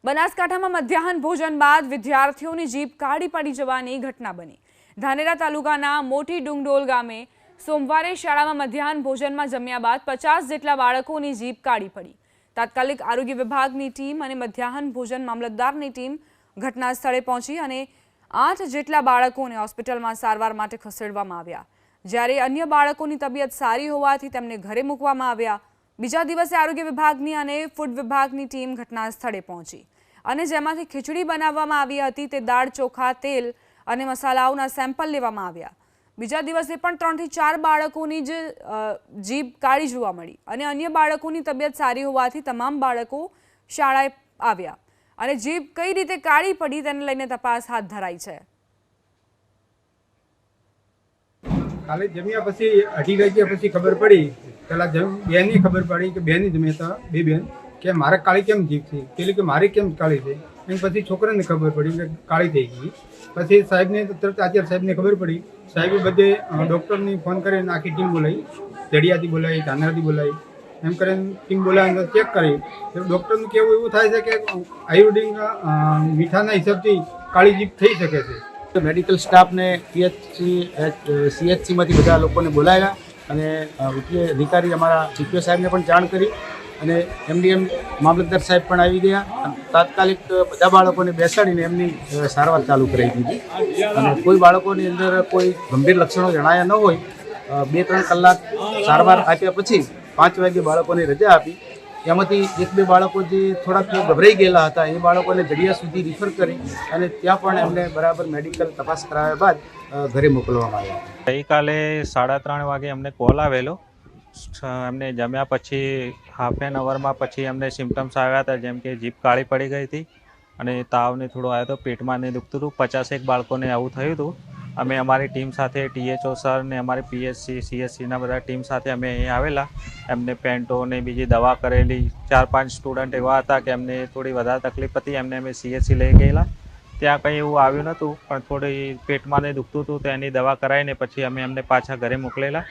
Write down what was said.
બનાસકાંઠામાં મધ્યાહન ભોજન બાદ વિદ્યાર્થીઓની જીભ કાળી પડી જવાની ઘટના બની। ધાનેરા તાલુકાના મોટી ડુંગડોલ ગામે સોમવારે શાળામાં મધ્યાહન ભોજનમાં જમ્યા બાદ 50 જેટલા બાળકોની જીભ કાળી પડી। તાત્કાલિક આરોગ્ય વિભાગની ટીમ અને મધ્યાહન ભોજન મામલતદારની ટીમ ઘટના સ્થળે પહોંચી અને 8 જેટલા બાળકોને હોસ્પિટલમાં સારવાર માટે ખસેડવામાં આવ્યા, જ્યારે અન્ય બાળકોની તબિયત સારી હોવાથી તેમને ઘરે મૂકવામાં આવ્યા। બીજા દિવસે આરોગ્ય વિભાગની અને ફૂડ વિભાગની ટીમ ઘટના સ્થળે પહોંચી અને જેમાંથી ખીચડી બનાવવામાં આવી હતી તે દાળ, ચોખા, તેલ અને મસાલાઓના સેમ્પલ લેવામાં આવ્યા। બીજા દિવસે પણ 3 થી 4 બાળકોની જ જીભ કાળી જોવા મળી અને અન્ય બાળકોની તબિયત સારી હોવાથી તમામ બાળકો શાળાએ આવ્યા અને જીભ કઈ રીતે કાળી પડી તેને લઈને તપાસ હાથ ધરાઈ છે। કાલે જમ્યા પછી 2:30 વાગ્યા પછી ખબર પડી, પેલા બેનની ખબર પડી કે બેની જમ્યા હતા બે બેન કે મારે કાળી કેમ જીભ છે, પેલી કે મારી કેમ કાળી છે। એમ પછી છોકરાને ખબર પડી કે કાળી થઈ ગઈ। પછી સાહેબને તરત આચાર્ય સાહેબને ખબર પડી, સાહેબે બધે ડૉક્ટરની ફોન કરીને આખી ટીમ બોલાવી, જડિયાથી બોલાવી, ધાનેરાથી બોલાવી, એમ કરીને ટીમ બોલાવીને ચેક કરી। ડૉક્ટરનું કહેવું એવું થાય છે કે આયોડિન મીઠાના હિસાબથી કાળી જીભ થઈ શકે છે। મેડિકલ સ્ટાફને CHCમાંથી બધા લોકોને બોલાવ્યા અને ઉચ્ચ અધિકારી અમારા CPO સાહેબને પણ જાણ કરી અને MDM મામલતદાર સાહેબ પણ આવી ગયા। તાત્કાલિક બધા બાળકોને બેસાડીને એમની સારવાર ચાલુ કરાવી દીધી અને કોઈ બાળકોની અંદર કોઈ ગંભીર લક્ષણો જણાયા ન હોય 2-3 કલાક સારવાર આપ્યા પછી 5 વાગે બાળકોને રજા આપી। એમાંથી 1-2 બાળકો જે થોડાક ગભરાઈ ગયેલા હતા એ બાળકોને જડિયા સુધી રિફર કરી અને ત્યાં પણ એમને બરાબર મેડિકલ તપાસ કરાવ્યા બાદ ઘરે મોકલવામાં આવ્યા। ગઈકાલે 3:30 વાગે અમને કોલ આવેલો। એમને જમ્યા પછી હાફ એન અવરમાં પછી અમને સિમ્ટમ્સ આવ્યા હતા, જેમ કે જીભ કાળી પડી ગઈ હતી અને તાવને થોડો આવ્યો હતો, પેટમાં ને દુખતું હતું। 50 બાળકોને આવું થયું હતું। અમે અમારી ટીમ સાથે THO સર ને અમારી PSC CSCના બધા ટીમ સાથે અમે અહીં આવેલા, એમને પેન્ટો ને બીજી દવા કરેલી। 4-5 સ્ટુડન્ટ એવા હતા કે એમને થોડી વધારે તકલીફ હતી, એમને અમે CSC લઈ ગયેલા। ત્યાં કંઈ એવું આવ્યું નહોતું, પણ થોડી પેટમાં ને દુખતું હતું તો એની દવા કરાવીને પછી અમે એમને પાછા ઘરે મોકલેલા।